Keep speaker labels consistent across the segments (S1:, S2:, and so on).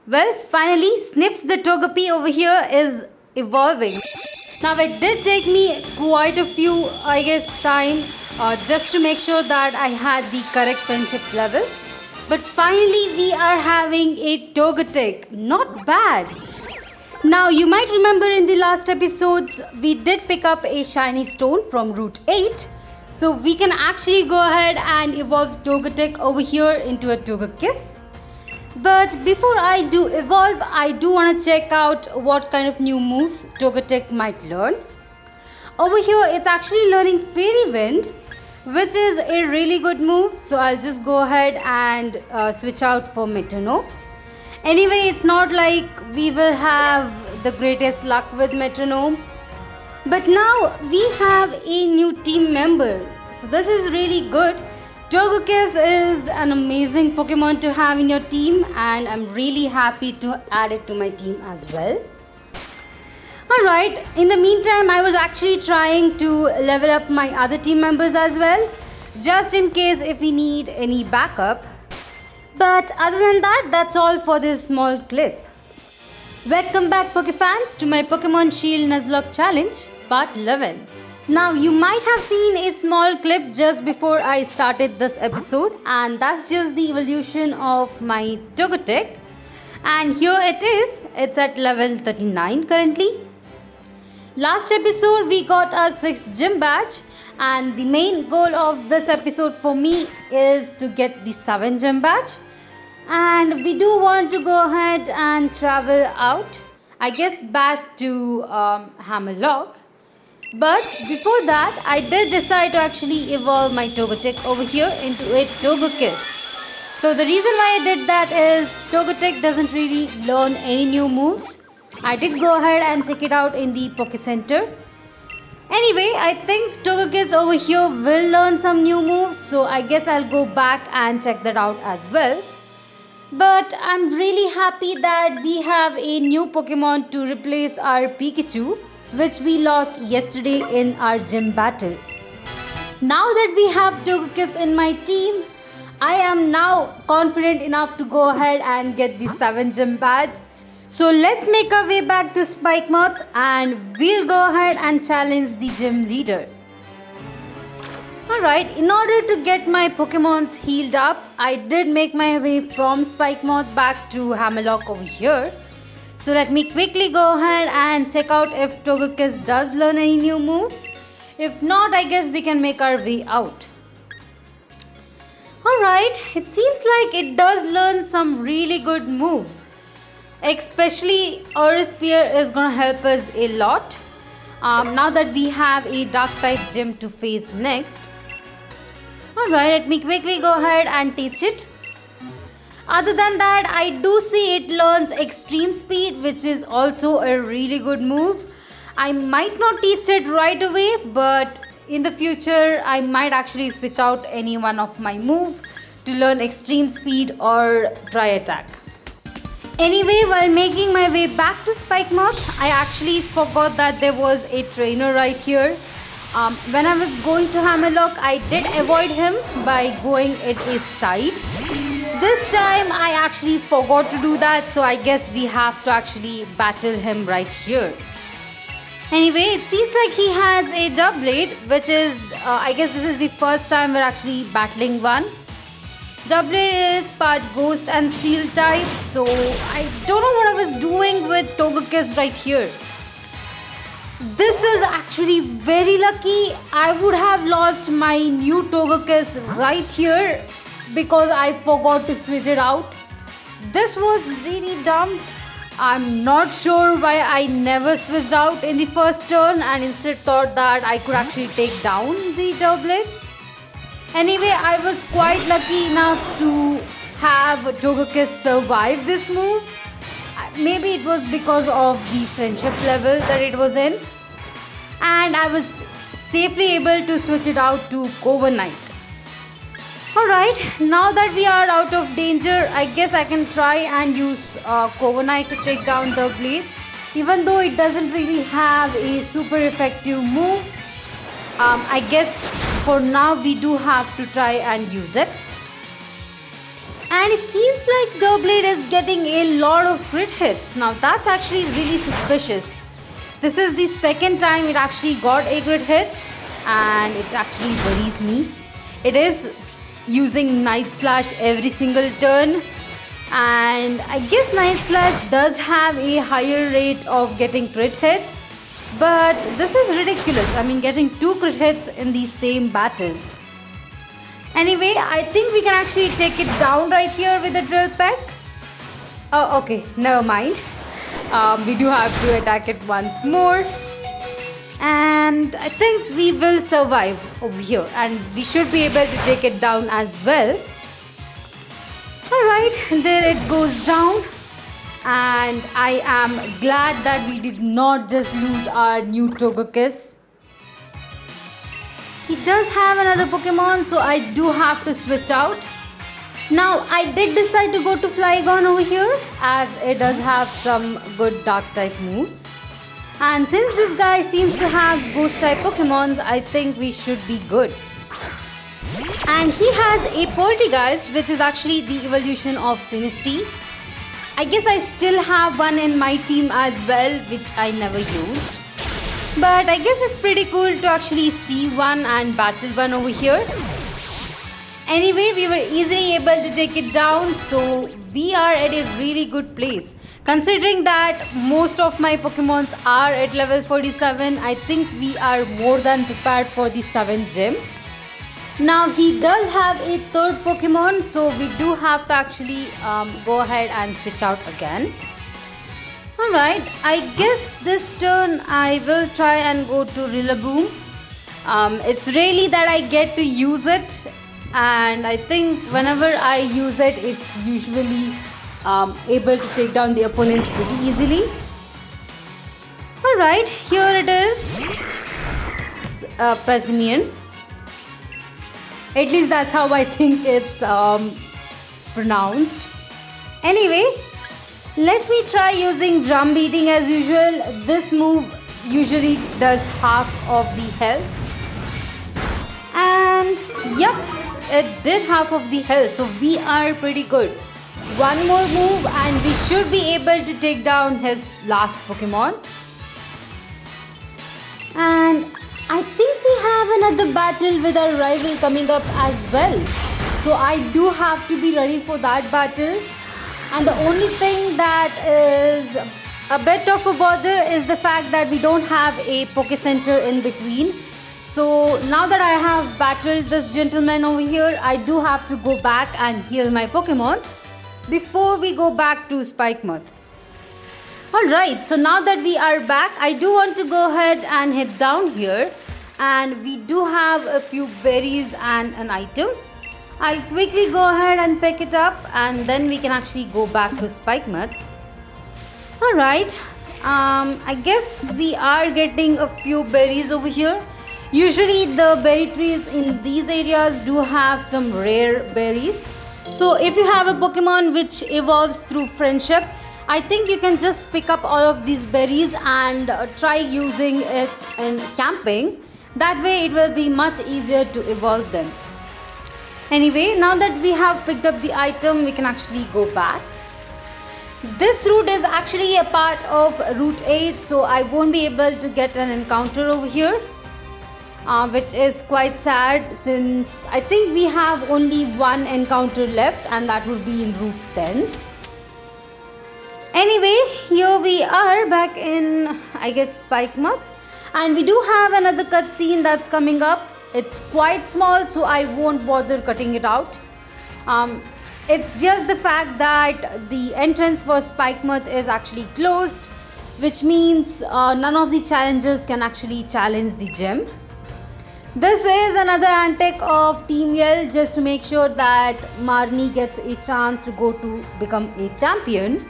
S1: Well, finally, Snips the Togepi over here is evolving. Now, it did take me quite a few, time just to make sure that I had the correct friendship level. But finally, we are having a Togetic. Not bad. Now, you might remember in the last episodes, we did pick up a shiny stone from Route 8. So, we can actually go ahead and evolve Togetic over here into a Togekiss. But before I do evolve, I do want to check out what kind of new moves Togetic might learn. Over here, it's actually learning Fairy Wind, which is a really good move. So I'll just go ahead and switch out for Metronome. Anyway, it's not like we will have the greatest luck with Metronome. But now we have a new team member. So this is really good. Togekiss is an amazing Pokemon to have in your team, and I'm really happy to add it to my team as well. Alright, in the meantime, I was actually trying to level up my other team members as well, just in case if we need any backup. But other than that, that's all for this small clip. Welcome back, Pokefans, to my Pokemon Shield Nuzlocke challenge, part 11. Now, you might have seen a small clip just before I started this episode, and that's just the evolution of my Togetic. And here it is, it's at level 39 currently. Last episode, we got our 6th gym badge, and the main goal of this episode for me is to get the 7th gym badge. And we do want to go ahead and travel out, I guess back to Hammerlock. But before that, I did decide to actually evolve my Togetic over here into a Togekiss. So the reason why I did that is Togetic doesn't really learn any new moves. I did go ahead and check it out in the Poke Center. Anyway, I think Togekiss over here will learn some new moves, so I guess I'll go back and check that out as well. But I'm really happy that we have a new Pokemon to replace our Pikachu, which we lost yesterday in our gym battle. Now that we have Togekiss in my team, I am now confident enough to go ahead and get the 7th gym badge. So let's make our way back to Spikemuth and we'll go ahead and challenge the gym leader. Alright, in order to get my Pokemons healed up, I did make my way from Spikemuth back to Hammerlock over here. So let me quickly go ahead and check out if Togekiss does learn any new moves. If not, I guess we can make our way out. Alright, it seems like it does learn some really good moves. Especially Piers is going to help us a lot. Now that we have a dark type gym to face next. Alright, let me quickly go ahead and teach it. Other than that, I do see it learns Extreme Speed, which is also a really good move. I might not teach it right away, but in the future, I might actually switch out any one of my move to learn Extreme Speed or Dry Attack. Anyway, while making my way back to Spikemuth, I actually forgot that there was a trainer right here. When I was going to Hammerlock, I did avoid him by going at his side. This time I actually forgot to do that, so I guess we have to actually battle him right here. Anyway, it seems like he has a Doublade, which is, I guess this is the first time we're actually battling one. Doublade is part Ghost and Steel type, so I don't know what I was doing with Togekiss right here. This is actually very lucky. I would have lost my new Togekiss right here because I forgot to switch it out. This was really dumb. I'm not sure why I never switched out in the first turn and instead thought that I could actually take down the Doublade. Anyway, I was quite lucky enough to have Togekiss survive this move. Maybe it was because of the friendship level that it was in. And I was safely able to switch it out to Overnight. Alright, now that we are out of danger, I guess I can try and use Overnight to take down the blade. Even though it doesn't really have a super effective move, I guess for now we do have to try and use it. And it seems like Doublade is getting a lot of crit hits. Now that's actually really suspicious. This is the second time it actually got a crit hit, and it actually worries me. It is using Night Slash every single turn, and I guess Night Slash does have a higher rate of getting crit hit, but this is ridiculous. I mean, getting 2 crit hits in the same battle. Anyway, I think we can actually take it down right here with the drill peck. Oh, okay, never mind. We do have to attack it once more. And I think we will survive over here. And we should be able to take it down as well. Alright, there it goes down. And I am glad that we did not just lose our new Togekiss. He does have another Pokemon, so I do have to switch out. Now, I did decide to go to Flygon over here, as it does have some good dark type moves. And since this guy seems to have ghost type Pokemons, I think we should be good. And he has a Poltergeist, which is actually the evolution of Sinistea. I guess I still have one in my team as well, which I never used. But I guess it's pretty cool to actually see one and battle one over here. Anyway, we were easily able to take it down, so we are at a really good place. Considering that most of my Pokemons are at level 47, I think we are more than prepared for the 7th gym. Now he does have a 3rd Pokemon, so we do have to actually go ahead and switch out again. Alright, I guess this turn I will try and go to Rillaboom. It's really that I get to use it, and I think whenever I use it, it's usually able to take down the opponents pretty easily. Alright, here it is. It's Pessimian. At least that's how I think it's pronounced. Anyway, let me try using drum beating as usual. This move usually does half of the health. And yep, it did half of the health. So we are pretty good. One more move and we should be able to take down his last Pokemon. And I think we have another battle with our rival coming up as well. So I do have to be ready for that battle. And the only thing that is a bit of a bother is the fact that we don't have a Poke Center in between. So now that I have battled this gentleman over here, I do have to go back and heal my Pokemons before we go back to Spikemuth. Alright, so now that we are back, I do want to go ahead and head down here. And we do have a few berries and an item. I'll quickly go ahead and pick it up, and then we can actually go back to Spikemuth. Alright, I guess we are getting a few berries over here. Usually the berry trees in these areas do have some rare berries. So if you have a Pokemon which evolves through friendship, I think you can just pick up all of these berries and try using it in camping. That way it will be much easier to evolve them. Anyway, now that we have picked up the item, we can actually go back. This route is actually a part of Route 8, so I won't be able to get an encounter over here. Which is quite sad, since I think we have only one encounter left, and that would be in Route 10. Anyway, here we are back in, I guess, Spikemuth. And we do have another cutscene that's coming up. It's quite small, so I won't bother cutting it out. It's just the fact that the entrance for Spikemuth is actually closed, which means none of the challengers can actually challenge the gym. This is another antic of Team Yell, just to make sure that Marnie gets a chance to go to become a champion.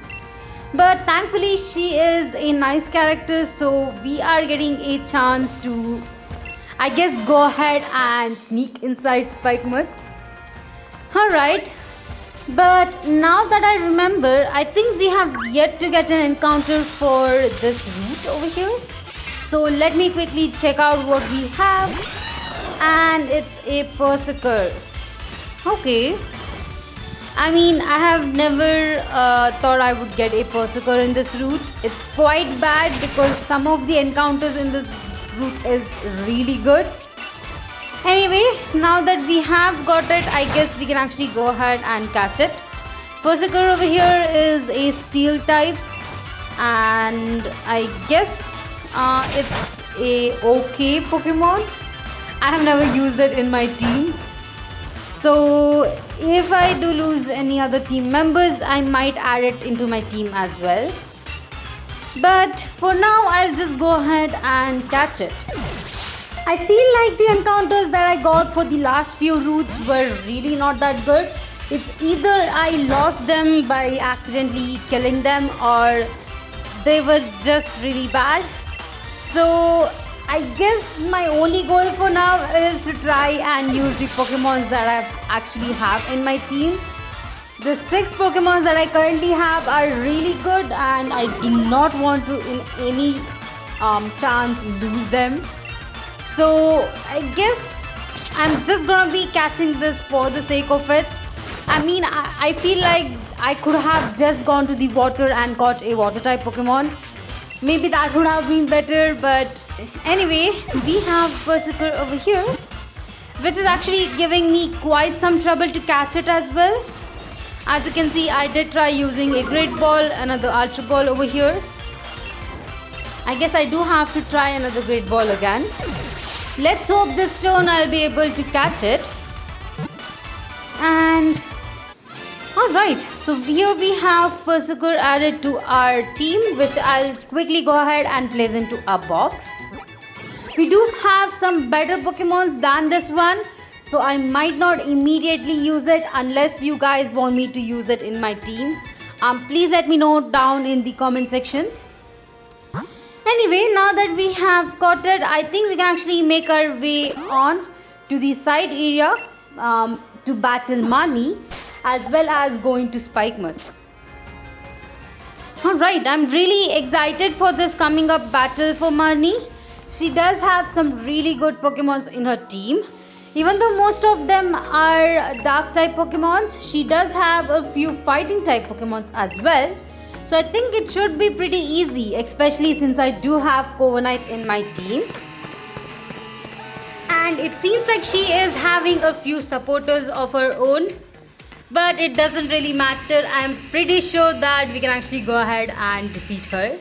S1: But thankfully she is a nice character, so we are getting a chance to, I guess, go ahead and sneak inside Spikemuth. Alright, but now that I remember, I think we have yet to get an encounter for this route over here. So let me quickly check out what we have. And it's a Berserker. Okay. I mean, I have never thought I would get a Berserker in this route. It's quite bad because some of the encounters in this route is really good. Anyway, now that we have got it, I guess we can actually go ahead and catch it. Berserker over here is a steel type, and I guess it's a okay Pokemon. I have never used it in my team. So if I do lose any other team members, I might add it into my team as well. But for now, I'll just go ahead and catch it. I feel like the encounters that I got for the last few routes were really not that good. It's either I lost them by accidentally killing them, or they were just really bad. So I guess my only goal for now is to try and use the Pokemons that I actually have in my team. The 6 Pokemons that I currently have are really good, and I do not want to in any chance lose them. So I guess I'm just gonna be catching this for the sake of it. I mean, I feel like I could have just gone to the water and caught a water type Pokemon. Maybe that would have been better, but anyway, we have Berserker over here, which is actually giving me quite some trouble to catch it as well. As you can see, I did try using a Great Ball, another Ultra Ball over here. I guess I do have to try another Great Ball again. Let's hope this turn I'll be able to catch it. And alright, so here we have Berserker added to our team, which I'll quickly go ahead and place into a box. We do have some better Pokemons than this one, so I might not immediately use it unless you guys want me to use it in my team. Please let me know down in the comment sections. Anyway, now that we have got it, I think we can actually make our way on to the side area to battle Marnie, as well as going to Spikemuth. Alright, I'm really excited for this coming up battle for Marnie. She does have some really good Pokemons in her team. Even though most of them are dark type Pokemons, she does have a few fighting type Pokemons as well. So I think it should be pretty easy, especially since I do have Corviknight in my team. And it seems like she is having a few supporters of her own. But it doesn't really matter. I'm pretty sure that we can actually go ahead and defeat her.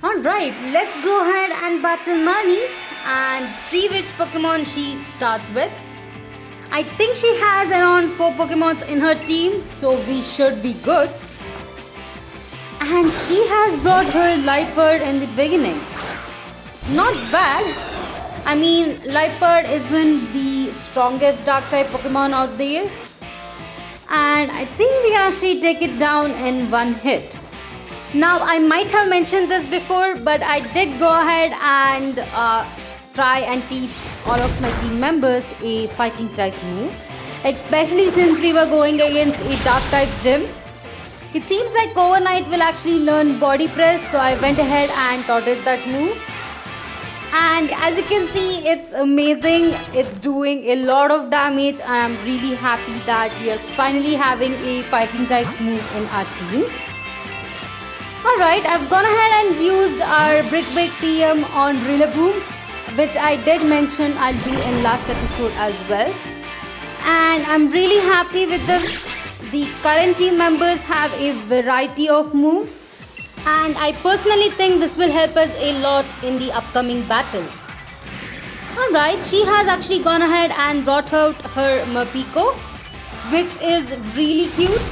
S1: Alright, let's go ahead and battle Marnie and see which Pokemon she starts with. I think she has around 4 Pokemons in her team, so we should be good. And she has brought her Lapras in the beginning. Not bad. I mean, Lapras isn't the strongest dark type Pokemon out there. And I think we can actually take it down in one hit. Now, I might have mentioned this before, but I did go ahead and try and teach all of my team members a fighting type move, especially since we were going against a dark type gym. It seems like Corviknight will actually learn body press, so I went ahead and taught it that move. And as you can see, it's amazing. It's doing a lot of damage. I am really happy that we are finally having a fighting type move in our team. Alright, I've gone ahead and used our Brick Break TM on Rillaboom, which I did mention I'll do in last episode as well. And I'm really happy with this. The current team members have a variety of moves, and I personally think this will help us a lot in the upcoming battles. Alright, she has actually gone ahead and brought out her Murpico, which is really cute.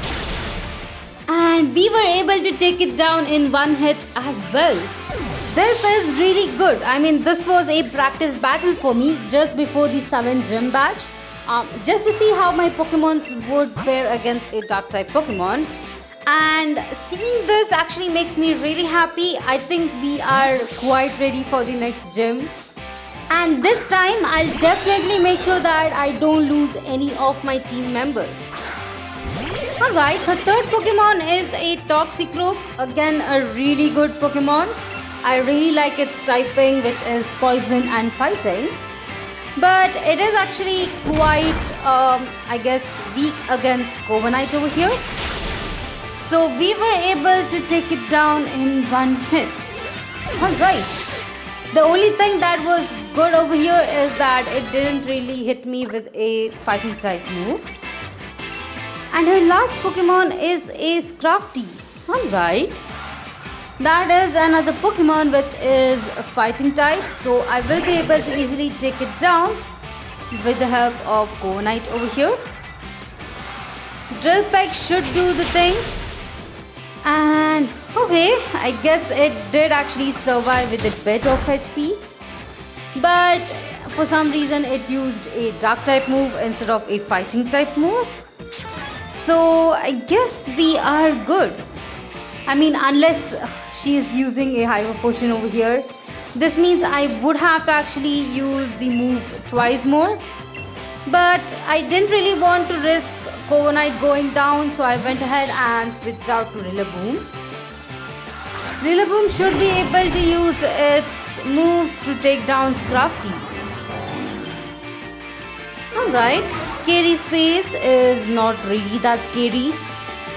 S1: And we were able to take it down in one hit as well. This is really good. I mean, this was a practice battle for me just before the 7 gym batch. Just to see how my Pokemons would fare against a dark type Pokemon. And seeing this actually makes me really happy. I think we are quite ready for the next gym. And this time I'll definitely make sure that I don't lose any of my team members. Alright, her third Pokemon is a Toxicroak. Again, a really good Pokemon. I really like its typing, which is poison and fighting. But it is actually quite, I guess, weak against Covenite over here. So we were able to take it down in one hit. Alright. The only thing that was good over here is that it didn't really hit me with a fighting type move. And her last Pokemon is a Scrafty. Alright. That is another Pokemon which is a fighting type. So I will be able to easily take it down with the help of Covenite over here. Drill Peck should do the thing. And okay, I guess it did actually survive with a bit of HP. But for some reason it used a dark type move instead of a fighting type move. So I guess we are good. I mean, unless she is using a Hyper Potion over here. This means I would have to actually use the move twice more. But I didn't really want to risk Covenite going down, so I went ahead and switched out to Rillaboom. Rillaboom should be able to use its moves to take down Scrafty. Alright, Scary Face is not really that scary.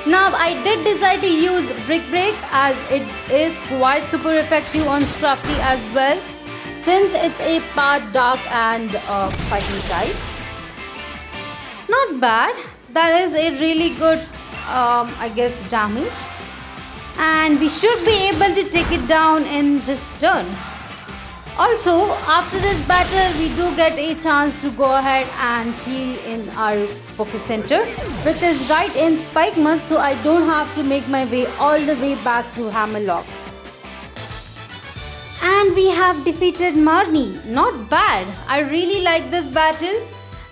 S1: Now I did decide to use Brick Break as it is quite super effective on Scrafty as well, since it's a part dark and fighting type. Not bad. That is a really good, I guess, damage. And we should be able to take it down in this turn. Also, after this battle, we do get a chance to go ahead and heal in our Poké Center, which is right in Spikemuth, so I don't have to make my way all the way back to Hammerlock. And we have defeated Marnie. Not bad. I really like this battle.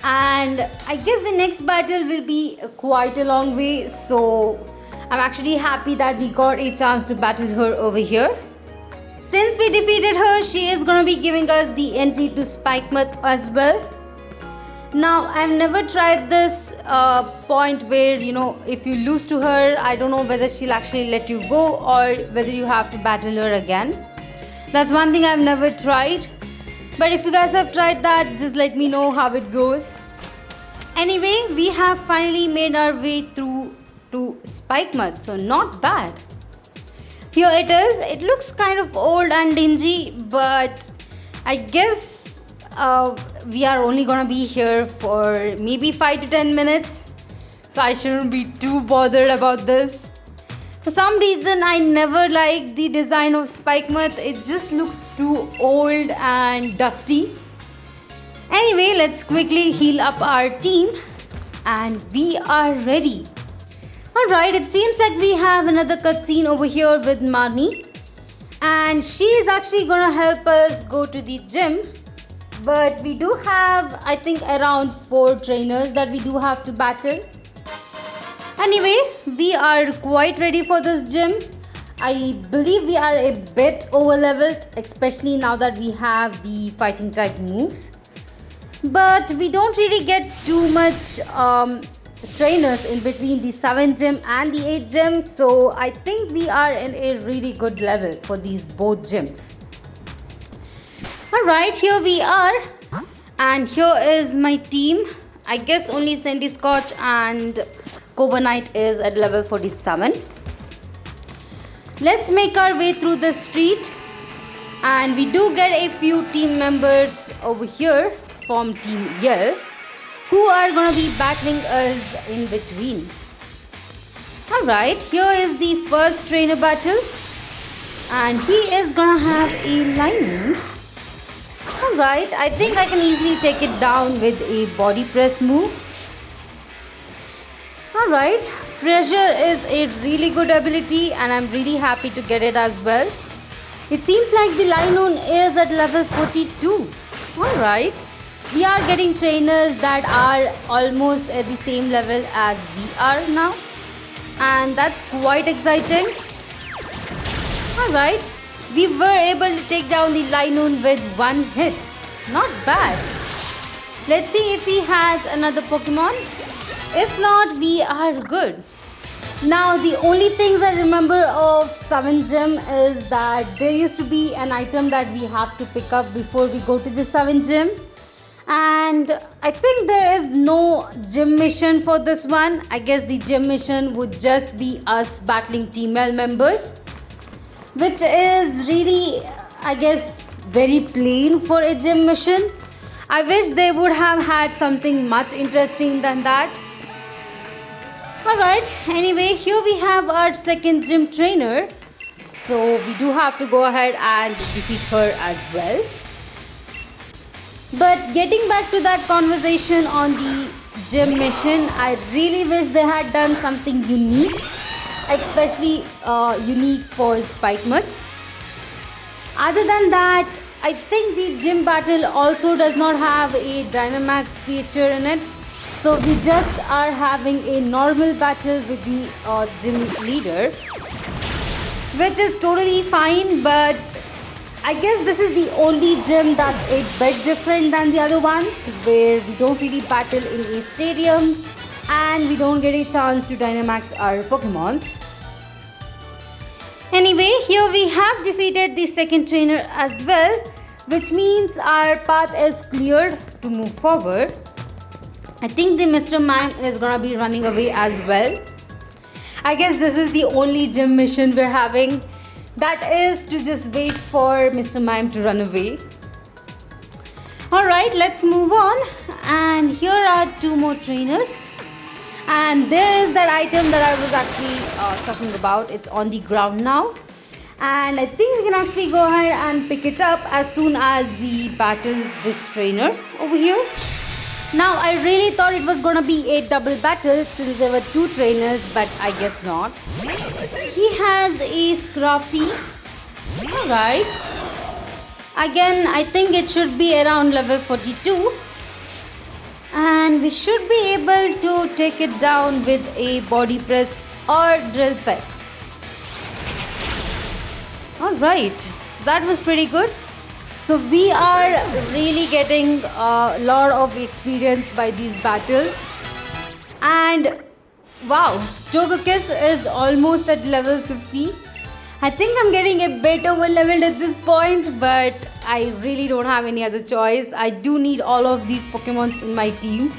S1: And I guess the next battle will be quite a long way, so I'm actually happy that we got a chance to battle her over here. Since we defeated her, she is going to be giving us the entry to Spikemuth as well. Now, I've never tried this point where, if you lose to her, I don't know whether she'll actually let you go or whether you have to battle her again. That's one thing I've never tried. But if you guys have tried that, just let me know how it goes. Anyway, we have finally made our way through to Spikemuth, so not bad. Here it is. It looks kind of old and dingy, but I guess we are only gonna be here for maybe 5 to 10 minutes. So I shouldn't be too bothered about this. For some reason, I never liked the design of Spikemuth. It just looks too old and dusty. Anyway, let's quickly heal up our team. And we are ready. Alright, it seems like we have another cutscene over here with Marnie. And she is actually going to help us go to the gym. But we do have, I think, around 4 trainers that we do have to battle. Anyway, we are quite ready for this gym. I believe we are a bit over leveled, especially now that we have the fighting type moves. But we don't really get too much trainers in between the 7th gym and the 8th gym. So I think we are in a really good level for these both gyms. Alright, here we are. And here is my team. I guess only Sandy Scotch and Covenite is at level 47. Let's make our way through the street. And we do get a few team members over here from Team Yell who are going to be battling us in between. Alright, here is the first trainer battle. And he is going to have a line. Alright, I think I can easily take it down with a body press move. Alright, Pressure is a really good ability and I'm really happy to get it as well. It seems like the Linoon is at level 42. Alright, we are getting trainers that are almost at the same level as we are now. And that's quite exciting. Alright, we were able to take down the Linoon with one hit. Not bad. Let's see if he has another Pokemon. If not, we are good. Now, the only things I remember of 7th gym is that there used to be an item that we have to pick up before we go to the 7th gym. And I think there is no gym mission for this one. I guess the gym mission would just be us battling team L members, which is really, I guess, very plain for a gym mission. I wish they would have had something much interesting than that. Alright, anyway, here we have our second gym trainer. So we do have to go ahead and defeat her as well. But getting back to that conversation on the gym mission, I really wish they had done something unique, especially unique for Spikemuth. Other than that, I think the gym battle also does not have a Dynamax feature in it. So we just are having a normal battle with the gym leader, which is totally fine, but I guess this is the only gym that's a bit different than the other ones, where we don't really battle in a stadium and we don't get a chance to Dynamax our Pokemons. Anyway, here we have defeated the second trainer as well, which means our path is cleared to move forward. I think the Mr. Mime is gonna be running away as well. I guess this is the only gym mission we're having. That is to just wait for Mr. Mime to run away. Alright, let's move on. And here are two more trainers. And there is that item that I was actually talking about. It's on the ground now. And I think we can actually go ahead and pick it up as soon as we battle this trainer over here. Now, I really thought it was gonna be a double battle since there were two trainers, but I guess not. He has a Scrafty. Alright. Again, I think it should be around level 42. And we should be able to take it down with a body press or drill peck. Alright, so that was pretty good. So we are really getting a lot of experience by these battles. And wow, Togekiss is almost at level 50. I think I'm getting a bit over leveled at this point, but I really don't have any other choice. I do need all of these Pokemons in my team.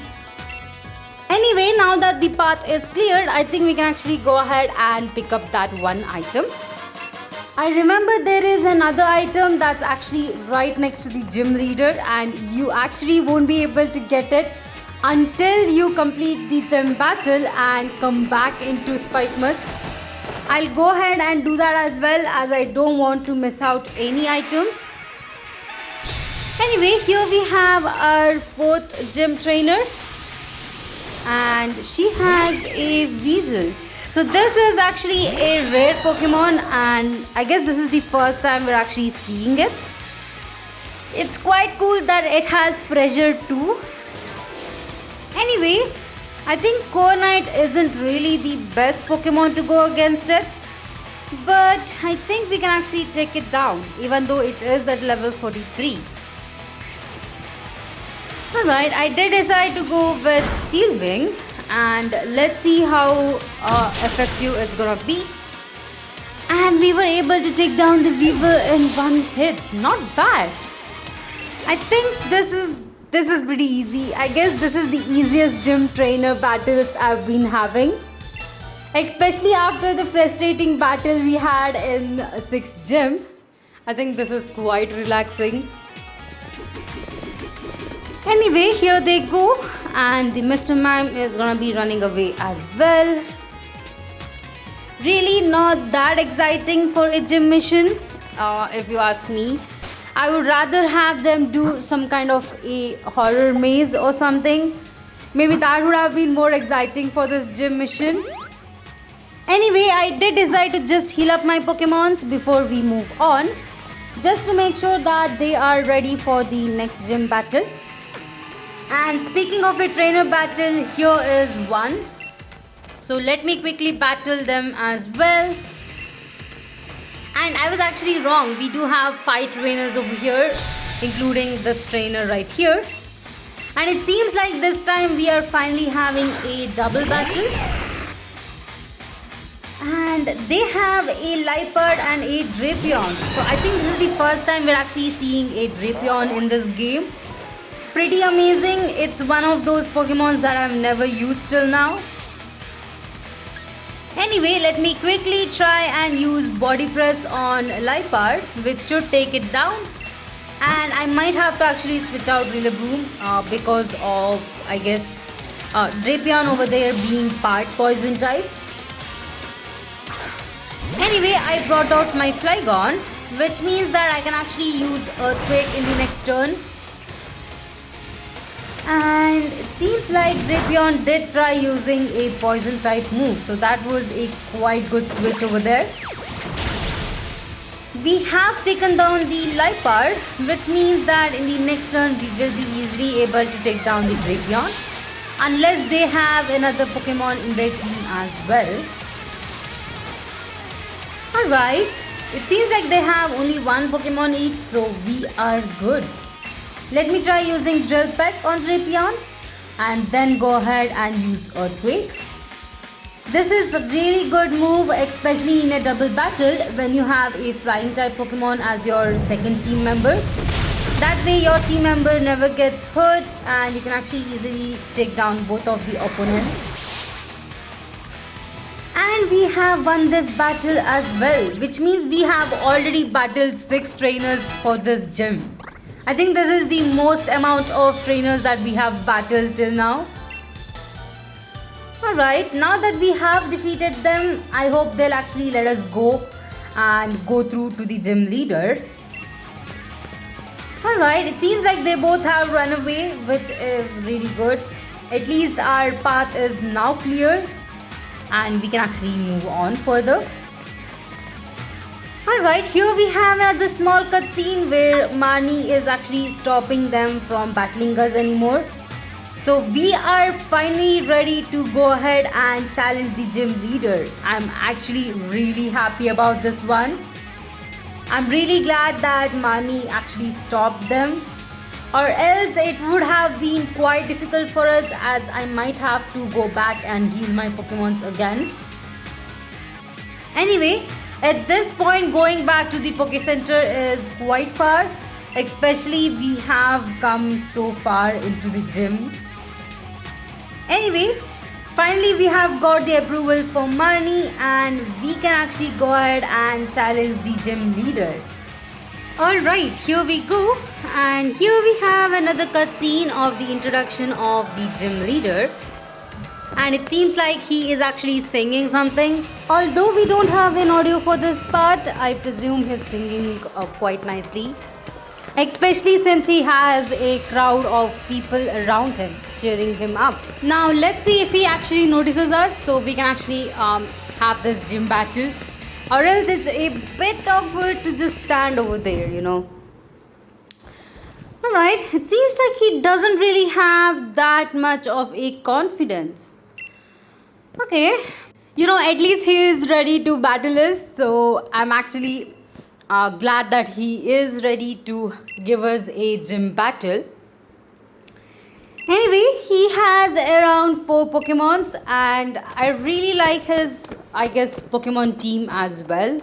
S1: Anyway, now that the path is cleared, I think we can actually go ahead and pick up that one item. I remember there is another item that's actually right next to the gym leader, and you actually won't be able to get it until you complete the gym battle and come back into Spikemuth. I'll go ahead and do that as well, as I don't want to miss out any items. Anyway, here we have our fourth gym trainer, and she has a Weasel. So this is actually a rare Pokemon, and I guess this is the first time we're actually seeing it. It's quite cool that it has pressure too. Anyway, I think Cornite isn't really the best Pokemon to go against it, but I think we can actually take it down, even though it is at level 43. Alright, I did decide to go with Steel Wing, and let's see how effective it's gonna be. And we were able to take down the Weaver in one hit. Not bad. I think this is pretty easy. I guess this is the easiest gym trainer battles I've been having, especially after the frustrating battle we had in 6th gym. I think this is quite relaxing. Anyway, here they go, and the Mr. Mime is gonna be running away as well. Really not that exciting for a gym mission, if you ask me. I would rather have them do some kind of a horror maze or something. Maybe that would have been more exciting for this gym mission. Anyway, I did decide to just heal up my Pokemons before we move on, just to make sure that they are ready for the next gym battle. And speaking of a trainer battle, here is one. So let me quickly battle them as well. And I was actually wrong. We do have 5 trainers over here, including this trainer right here. And it seems like this time we are finally having a double battle. And they have a Liepard and a Drapion. So I think this is the first time we're actually seeing a Drapion in this game. It's pretty amazing. It's one of those Pokemons that I've never used till now. Anyway, let me quickly try and use Body Press on Lapras, which should take it down. And I might have to actually switch out Rillaboom because of, I guess, Drapion over there being part poison type. Anyway, I brought out my Flygon, which means that I can actually use Earthquake in the next turn. And it seems like Drapion did try using a poison type move, so that was a quite good switch over there. We have taken down the Lapras, which means that in the next turn we will be easily able to take down the Drapion, unless they have another Pokemon in their team as well. Alright, it seems like they have only one Pokemon each, so we are good. Let me try using Drill Peck on Drapion and then go ahead and use Earthquake. This is a really good move, especially in a double battle when you have a flying type Pokemon as your second team member. That way your team member never gets hurt and you can actually easily take down both of the opponents. And we have won this battle as well, which means we have already battled 6 trainers for this gym. I think this is the most amount of trainers that we have battled till now. Alright, now that we have defeated them, I hope they'll actually let us go and go through to the gym leader. Alright, it seems like they both have run away, which is really good. At least our path is now clear and we can actually move on further. Alright, here we have another small cutscene where Marnie is actually stopping them from battling us anymore. So we are finally ready to go ahead and challenge the gym leader. I'm actually really happy about this one. I'm really glad that Marnie actually stopped them, or else it would have been quite difficult for us, as I might have to go back and heal my Pokemons again. Anyway, at this point going back to the Poke Center is quite far, especially we have come so far into the gym. Anyway, finally we have got the approval from Marnie and we can actually go ahead and challenge the gym leader. Alright, here we go, and here we have another cutscene of the introduction of the gym leader. And it seems like he is actually singing something. Although we don't have an audio for this part, I presume he's singing quite nicely. Especially since he has a crowd of people around him cheering him up. Now let's see if he actually notices us, so we can actually have this gym battle. Or else it's a bit awkward to just stand over there, you know. Alright, it seems like he doesn't really have that much of a confidence. Okay, you know, at least he is ready to battle us, so I'm actually glad that he is ready to give us a gym battle. Anyway, he has around 4 Pokemons and I really like his, I guess, Pokemon team as well.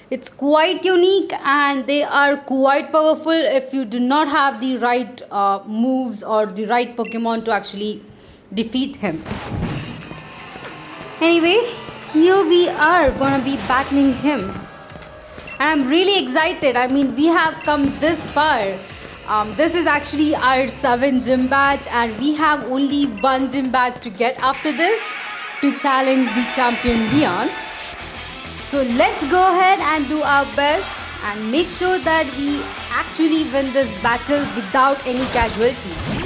S1: It's quite unique and they are quite powerful if you do not have the right moves or the right Pokemon to actually defeat him. Anyway, here we are gonna be battling him. And I'm really excited. I mean, we have come this far. This is actually our 7th gym badge and we have only 1 gym badge to get after this to challenge the champion Leon. So let's go ahead and do our best and make sure that we actually win this battle without any casualties.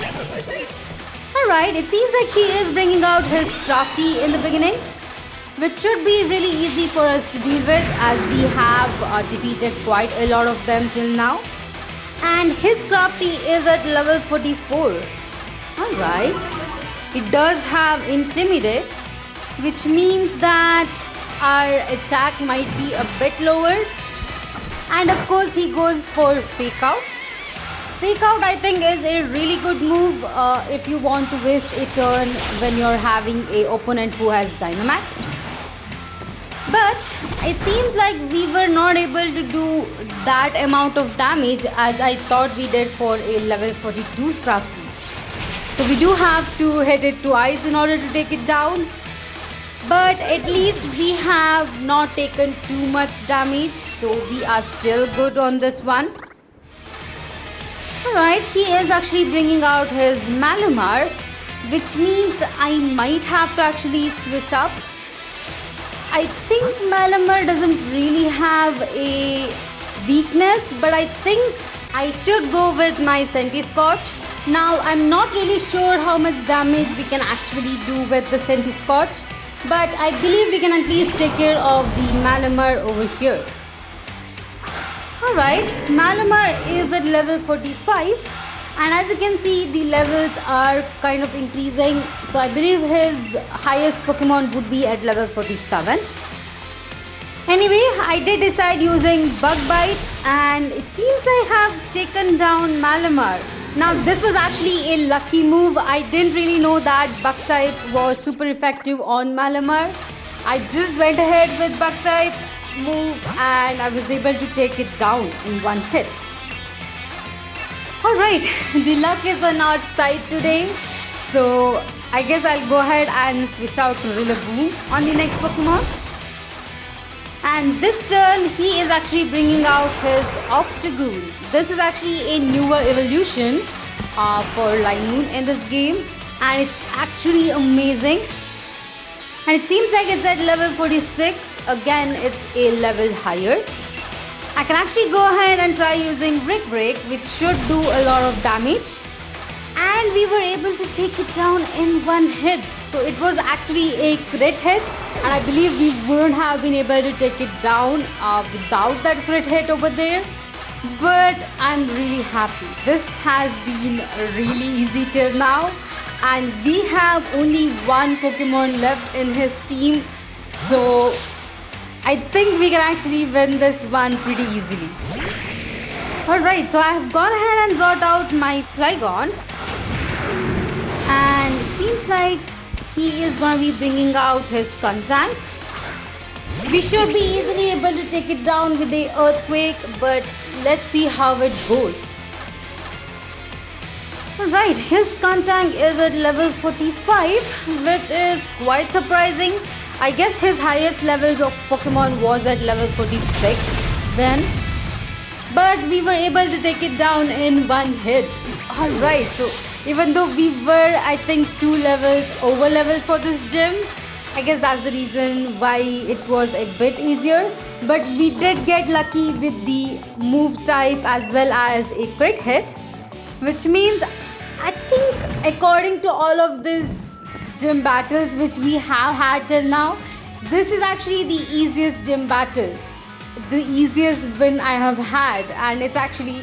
S1: Alright, it seems like he is bringing out his Crafty in the beginning, which should be really easy for us to deal with as we have defeated quite a lot of them till now. And his Crafty is at level 44. Alright, it does have Intimidate, which means that our attack might be a bit lower. And of course he goes for Fake Out. Fake Out, I think, is a really good move if you want to waste a turn when you're having an opponent who has Dynamaxed. But it seems like we were not able to do that amount of damage as I thought we did for a level 42 Scrafty. So we do have to hit it twice in order to take it down. But at least we have not taken too much damage, so we are still good on this one. Alright, he is actually bringing out his Malamar, which means I might have to actually switch up. I think Malamar doesn't really have a weakness, but I think I should go with my Scotch. Now, I'm not really sure how much damage we can actually do with the Scotch, but I believe we can at least take care of the Malamar over here. Alright, Malamar is at level 45. And as you can see, the levels are kind of increasing. So I believe his highest Pokemon would be at level 47. Anyway, I did decide using Bug Bite, and it seems I have taken down Malamar. Now this was actually a lucky move. I didn't really know that Bug type was super effective on Malamar. I just went ahead with Bug type move and I was able to take it down in one hit. Alright, the luck is on our side today, so I guess I'll go ahead and switch out to Rillaboom on the next Pokemon. And this turn, he is actually bringing out his Obstagoon. This is actually a newer evolution for Linoon in this game, and it's actually amazing. And it seems like it's at level 46, again it's a level higher. I can actually go ahead and try using Brick Break, which should do a lot of damage. And we were able to take it down in one hit. So it was actually a crit hit, and I believe we wouldn't have been able to take it down without that crit hit over there. But I'm really happy. This has been really easy till now. And we have only one Pokemon left in his team. So I think we can actually win this one pretty easily. Alright, so I have gone ahead and brought out my Flygon. And it seems like he is going to be bringing out his Skuntank. We should be easily able to take it down with the Earthquake, but let's see how it goes. Alright, his Skuntank is at level 45, which is quite surprising. I guess his highest level of Pokemon was at level 46 then. But we were able to take it down in one hit. Alright, so even though we were, I think, 2 levels over level for this gym, I guess that's the reason why it was a bit easier. But we did get lucky with the move type as well as a crit hit, which means I think according to all of these gym battles which we have had till now, this is actually the easiest gym battle, the easiest win I have had, and it's actually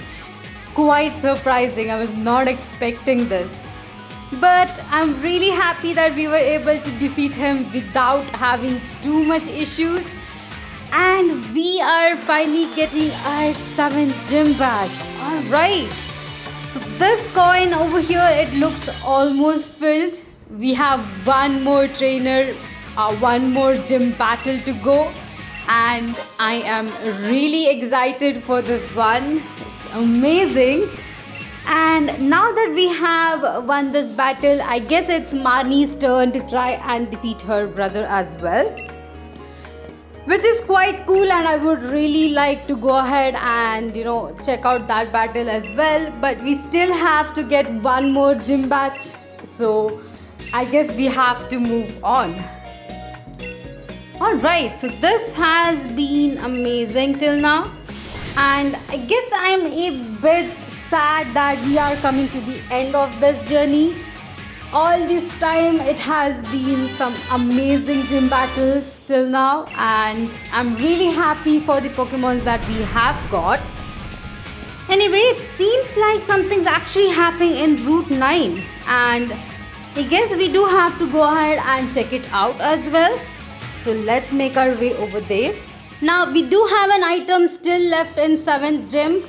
S1: quite surprising. I was not expecting this, but I'm really happy that we were able to defeat him without having too much issues. And we are finally getting our 7th gym badge. Alright, so this coin over here, it looks almost filled. We have one more trainer, one more gym battle to go, and I am really excited for this one. It's amazing. And now that we have won this battle, I guess it's Marnie's turn to try and defeat her brother as well, which is quite cool, and I would really like to go ahead and check out that battle as well. But we still have to get one more gym badge, so I guess we have to move on. Alright, so this has been amazing till now, and I guess I'm a bit sad that we are coming to the end of this journey. All this time it has been some amazing gym battles till now, and I'm really happy for the Pokemons that we have got. Anyway, it seems like something's actually happening in Route 9, and I guess we do have to go ahead and check it out as well. So let's make our way over there. Now we do have an item still left in 7th gym,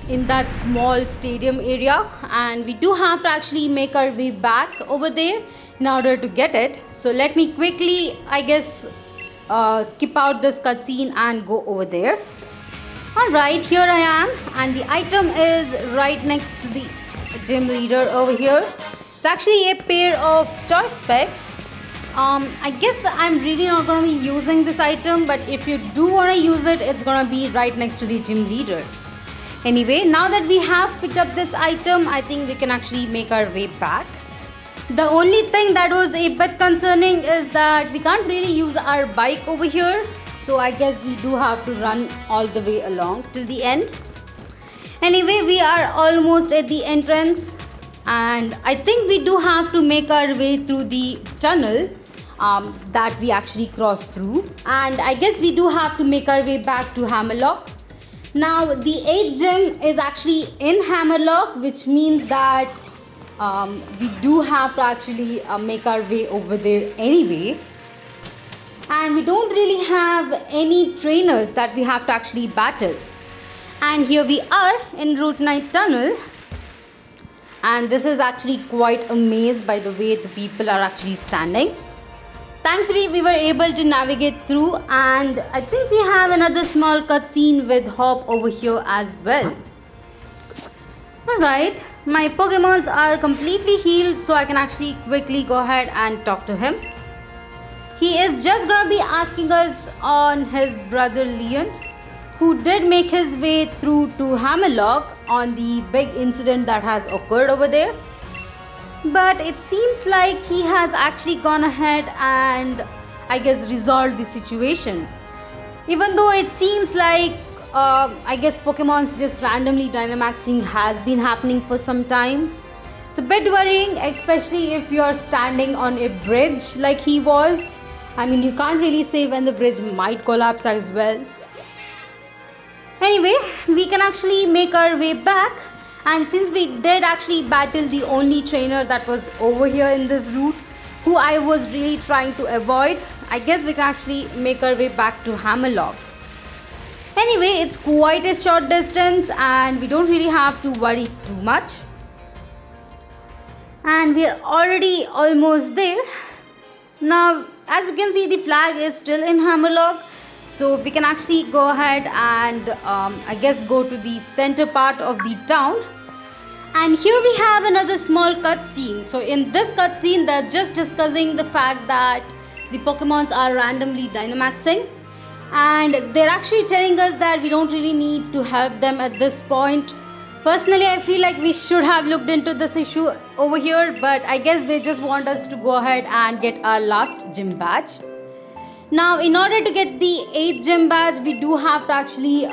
S1: in that small stadium area, and we do have to actually make our way back over there in order to get it. So let me quickly, I guess, skip out this cutscene and go over there. Alright, here I am, and the item is right next to the gym leader over here. It's actually a pair of choice specs. I guess I'm really not going to be using this item, but if you do want to use it, it's going to be right next to the gym leader. Anyway, now that we have picked up this item, I think we can actually make our way back. The only thing that was a bit concerning is that we can't really use our bike over here. So I guess we do have to run all the way along till the end. Anyway, we are almost at the entrance. And I think we do have to make our way through the tunnel that we actually crossed through. And I guess we do have to make our way back to Hammerlock. Now, the 8th gym is actually in Hammerlock, which means that we do have to actually make our way over there anyway. And we don't really have any trainers that we have to actually battle. And here we are in Route 9 tunnel. And this is actually quite a maze by the way the people are actually standing. Thankfully, we were able to navigate through, and I think we have another small cutscene with Hop over here as well. Alright, my Pokemons are completely healed, so I can actually quickly go ahead and talk to him. He is just gonna be asking us on his brother Leon, who did make his way through to Hammerlock on the big incident that has occurred over there. But it seems like he has actually gone ahead and I guess resolved the situation. Even though it seems like I guess Pokemon's just randomly Dynamaxing has been happening for some time. It's a bit worrying, especially if you're standing on a bridge like he was. I mean, you can't really say when the bridge might collapse as well. Anyway, we can actually make our way back. And since we did actually battle the only trainer that was over here in this route, who I was really trying to avoid, I guess we can actually make our way back to Hammerlock. Anyway, it's quite a short distance and we don't really have to worry too much. And we are already almost there. Now, as you can see, the flag is still in Hammerlock. So we can actually go ahead and I guess go to the center part of the town. And here we have another small cutscene. So in this cutscene, they're just discussing the fact that the Pokemons are randomly Dynamaxing. And they're actually telling us that we don't really need to help them at this point. Personally, I feel like we should have looked into this issue over here. But I guess they just want us to go ahead and get our last gym badge. Now, in order to get the 8th gym badge, we do have to actually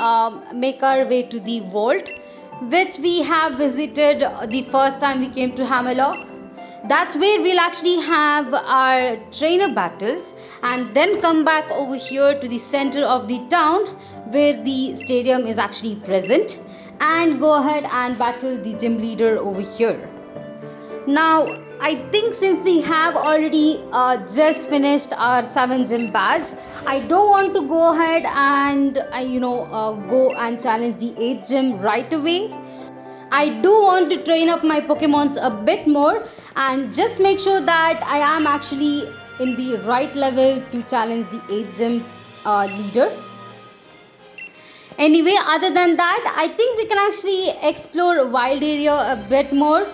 S1: make our way to the vault, which we have visited the first time we came to Hammerlock. That's where we'll actually have our trainer battles and then come back over here to the center of the town where the stadium is actually present and go ahead and battle the gym leader over here. Now, I think since we have already just finished our 7th gym badge, I don't want to go ahead and go and challenge the 8th gym right away. I do want to train up my Pokemons a bit more and just make sure that I am actually in the right level to challenge the 8th gym leader. Anyway, other than that, I think we can actually explore Wild Area a bit more.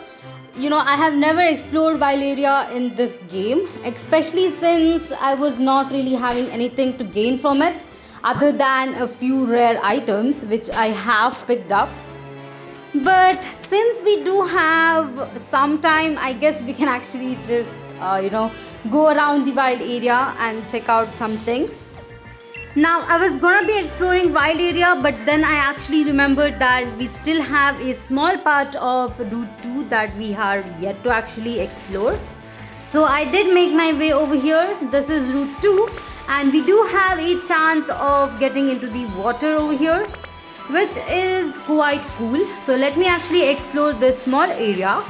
S1: You know, I have never explored Wild Area in this game, especially since I was not really having anything to gain from it other than a few rare items which I have picked up. But since we do have some time, I guess we can actually just go around the Wild Area and check out some things. Now, I was gonna be exploring Wild Area, but then I actually remembered that we still have a small part of Route 2 that we are yet to actually explore. So I did make my way over here. This is Route 2 and we do have a chance of getting into the water over here, which is quite cool. So let me actually explore this small area.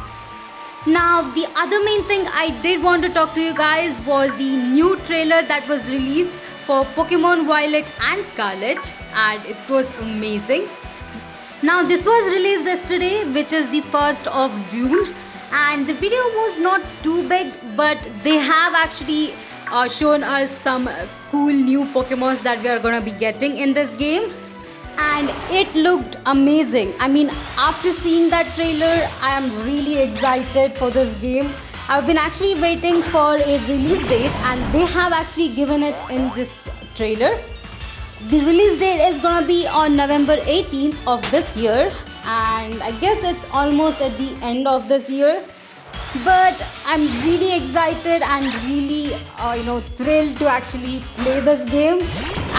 S1: Now, the other main thing I did want to talk to you guys was the new trailer that was released for Pokemon Violet and Scarlet, and it was amazing. Now, this was released yesterday, which is the 1st of June, and the video was not too big, but they have actually shown us some cool new Pokemons that we are gonna be getting in this game. And it looked amazing. I mean, after seeing that trailer, I am really excited for this game. I've been actually waiting for a release date, and they have actually given it in this trailer. The release date is gonna be on November 18th of this year, and I guess it's almost at the end of this year. But I'm really excited and really thrilled to actually play this game.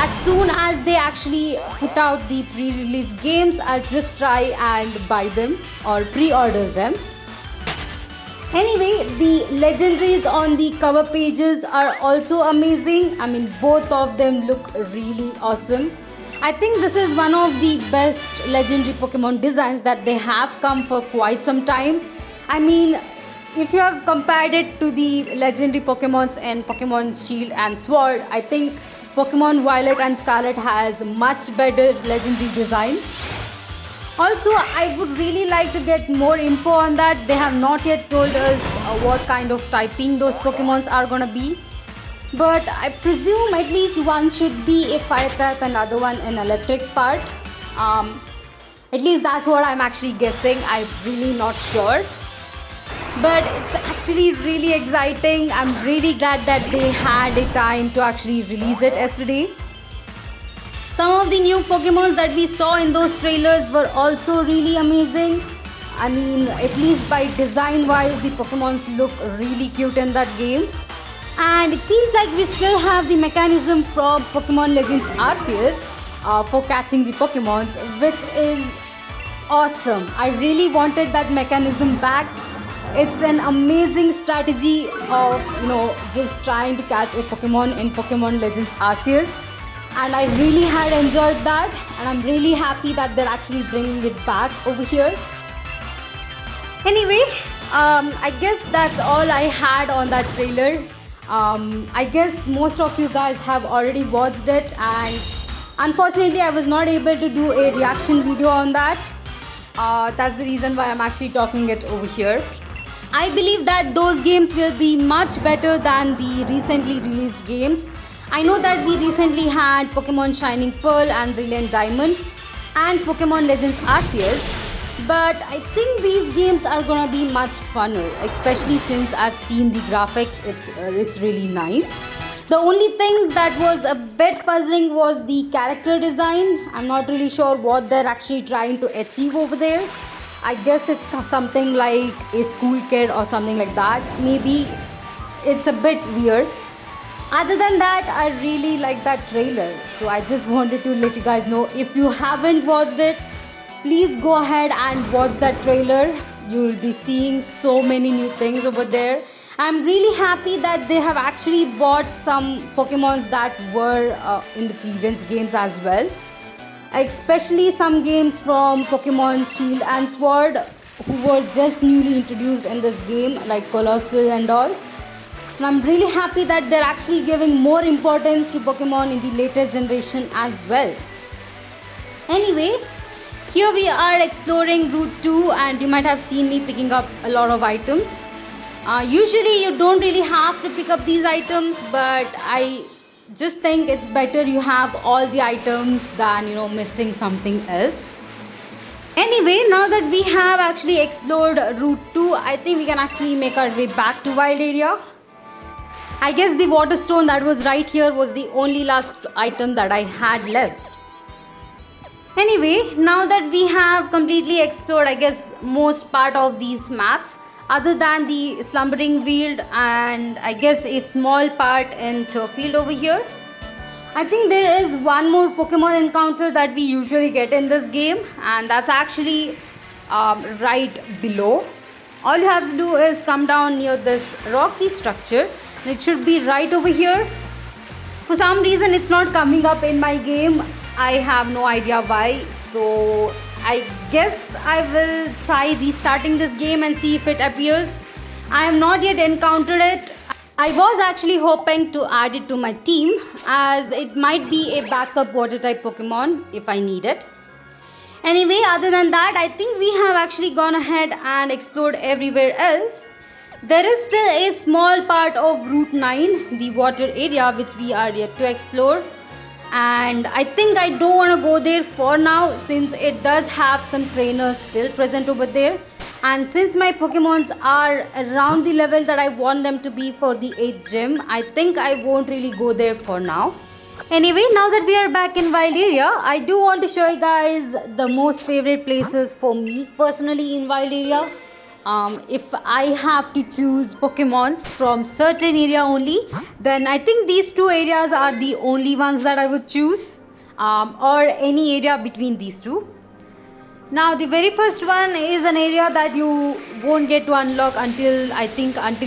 S1: As soon as they actually put out the pre-release games, I'll just try and buy them or pre-order them. Anyway, the legendaries on the cover pages are also amazing. I mean, both of them look really awesome. I think this is one of the best legendary Pokemon designs that they have come for quite some time. I mean, if you have compared it to the legendary Pokemons in Pokemon Shield and Sword, I think Pokemon Violet and Scarlet has much better legendary designs. Also, I would really like to get more info on that. They have not yet told us what kind of typing those Pokemons are gonna be. But I presume at least one should be a fire type and other one an electric part. At least that's what I'm actually guessing. I'm really not sure. But it's actually really exciting. I'm really glad that they had a time to actually release it yesterday. Some of the new Pokemons that we saw in those trailers were also really amazing. I mean, at least by design wise, the Pokemons look really cute in that game. And it seems like we still have the mechanism from Pokemon Legends Arceus for catching the Pokemons, which is awesome. I really wanted that mechanism back. It's an amazing strategy of, just trying to catch a Pokemon in Pokemon Legends Arceus. And I really had enjoyed that. And I'm really happy that they're actually bringing it back over here. Anyway, I guess that's all I had on that trailer. I guess most of you guys have already watched it. And unfortunately, I was not able to do a reaction video on that. That's the reason why I'm actually talking it over here. I believe that those games will be much better than the recently released games. I know that we recently had Pokemon Shining Pearl and Brilliant Diamond and Pokemon Legends Arceus, but I think these games are gonna be much funner, especially since I've seen the graphics. It's really nice. The only thing that was a bit puzzling was the character design. I'm not really sure what they're actually trying to achieve over there. I guess it's something like a school kid or something like that. Maybe it's a bit weird. Other than that, I really like that trailer. So I just wanted to let you guys know, if you haven't watched it, please go ahead and watch that trailer. You will be seeing so many new things over there. I'm really happy that they have actually bought some Pokemons that were in the previous games as well. Especially some games from Pokemon Shield and Sword who were just newly introduced in this game, like Colossal and all. And I'm really happy that they're actually giving more importance to Pokemon in the latest generation as well. Anyway, here we are exploring Route 2, and you might have seen me picking up a lot of items. Usually you don't really have to pick up these items, but I just think it's better you have all the items than missing something else. Anyway, now that we have actually explored Route 2, I think we can actually make our way back to Wild Area. I guess the water stone that was right here was the only last item that I had left. Anyway, now that we have completely explored, I guess, most part of these maps, other than the Slumbering Field and I guess a small part in Turffield over here, I think there is one more Pokemon encounter that we usually get in this game, and that's actually right below. All you have to do is come down near this rocky structure, and it should be right over here. For some reason it's not coming up in my game. I have no idea why, so I guess I will try restarting this game and see if it appears. I have not yet encountered it. I was actually hoping to add it to my team, as it might be a backup water type Pokemon if I need it. Anyway, other than that, I think we have actually gone ahead and explored everywhere else. There is still a small part of Route 9, the water area, which we are yet to explore. And I think I don't want to go there for now, since it does have some trainers still present over there. And since my Pokemons are around the level that I want them to be for the 8th gym, I think I won't really go there for now. Anyway, now that we are back in wild area, I do want to show you guys the most favorite places for me personally in wild area. If I have to choose Pokemons from certain area only, then I think these two areas are the only ones that I would choose, or any area between these two. Now the very first one is an area that you won't get to unlock until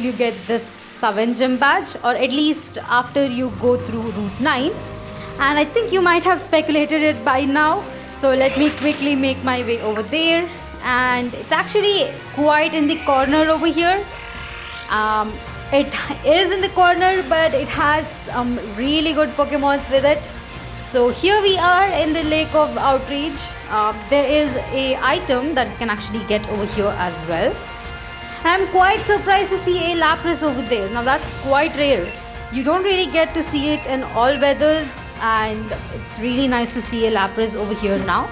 S1: you get this 7 gym badge, or at least after you go through Route 9. And I think you might have speculated it by now, so let me quickly make my way over there. And it's actually quite in the corner over here. It is in the corner, but it has really good Pokemons with it. So here we are in the Lake of Outrage. There is a item that you can actually get over here as well. And I'm quite surprised to see a Lapras over there. Now that's quite rare. You don't really get to see it in all weathers, and it's really nice to see a Lapras over here now.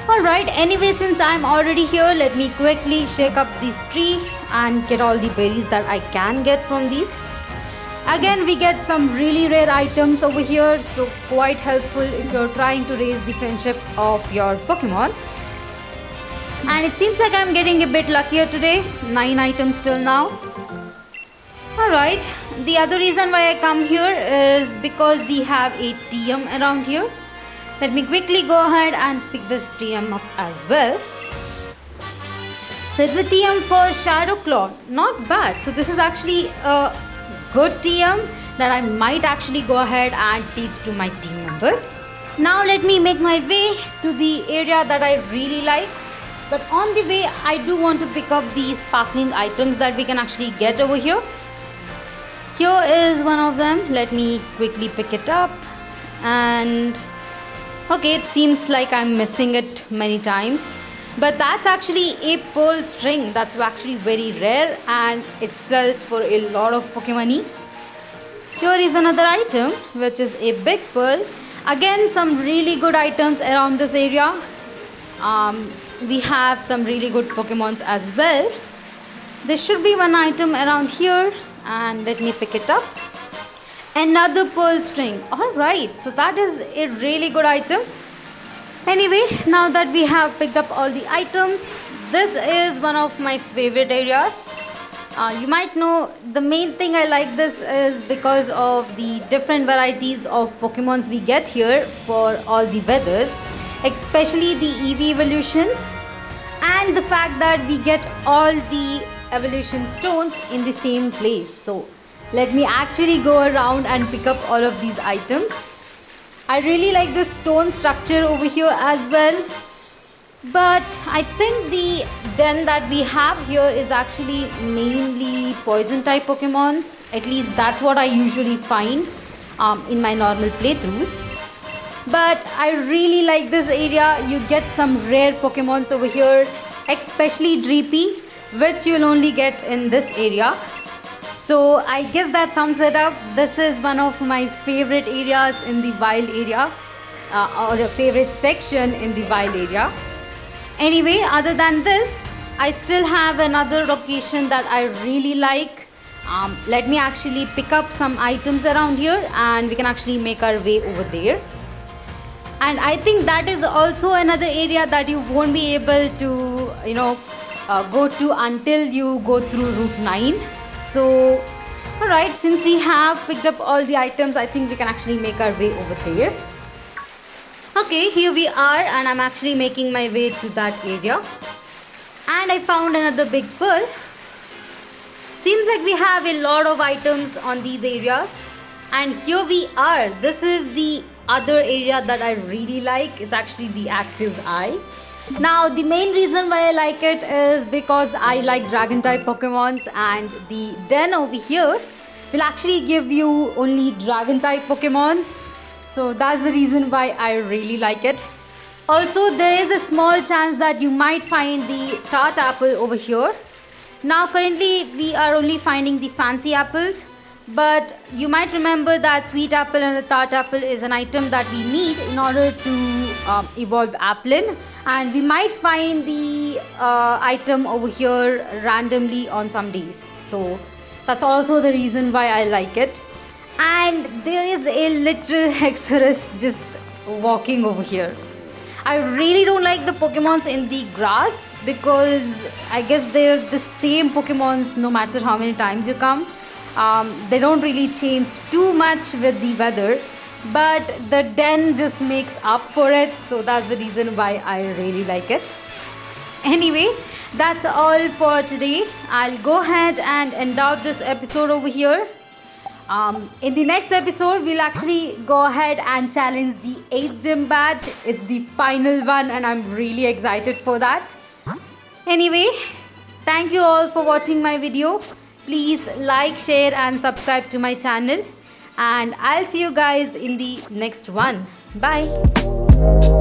S1: Alright, anyway, since I'm already here, let me quickly shake up this tree and get all the berries that I can get from these. Again, we get some really rare items over here, so quite helpful if you're trying to raise the friendship of your Pokemon. And it seems like I'm getting a bit luckier today. 9 items till now. Alright, the other reason why I come here is because we have a TM around here. Let me quickly go ahead and pick this TM up as well. So it's a TM for Shadow Claw. Not bad. So this is actually a good TM that I might actually go ahead and teach to my team members. Now let me make my way to the area that I really like. But on the way, I do want to pick up these sparkling items that we can actually get over here. Here is one of them. Let me quickly pick it up. And okay, it seems like I'm missing it many times. But that's actually a pearl string. That's actually very rare, and it sells for a lot of Pokemon. Here is another item, which is a big pearl. Again, some really good items around this area. We have some really good Pokemons as well. There should be one item around here, and let me pick it up. Another pearl string. Alright, so that is a really good item. Anyway, now that we have picked up all the items, this is one of my favorite areas. You might know the main thing I like this is because of the different varieties of Pokemons we get here for all the weathers, especially the EV evolutions, and the fact that we get all the evolution stones in the same place. So let me actually go around and pick up all of these items. I really like this stone structure over here as well. But I think the den that we have here is actually mainly poison type Pokemons. At least that's what I usually find in my normal playthroughs. But I really like this area. You get some rare Pokemons over here, especially Dreepy, which you'll only get in this area. So I guess that sums it up. This is one of my favorite areas in the wild area, or a favorite section in the wild area. Anyway, other than this, I still have another location that I really like. Let me actually pick up some items around here, and we can actually make our way over there. And I think that is also another area that you won't be able to, go to until you go through Route 9. So, alright, since we have picked up all the items, I think we can actually make our way over there. Okay, here we are, and I'm actually making my way to that area. And I found another big pearl. Seems like we have a lot of items on these areas. And here we are. This is the other area that I really like. It's actually the Axios Eye. Now, the main reason why I like it is because I like dragon type Pokemons, and the den over here will actually give you only dragon type Pokemons. So that's the reason why I really like it. Also, there is a small chance that you might find the tart apple over here. Now currently we are only finding the fancy apples, but you might remember that sweet apple and the tart apple is an item that we need in order to evolve Applin, and we might find the item over here randomly on some days. So that's also the reason why I like it. And there is a literal Hexorus just walking over here. I really don't like the Pokemons in the grass because I guess they're the same Pokemons no matter how many times you come. They don't really change too much with the weather, but the den just makes up for it, so that's the reason why I really like it. Anyway, that's all for today. I'll go ahead and end out this episode over here. In the next episode, we'll actually go ahead and challenge the 8th gym badge. It's the final one and I'm really excited for that. Anyway, thank you all for watching my video. Please like, share and subscribe to my channel. And I'll see you guys in the next one. Bye.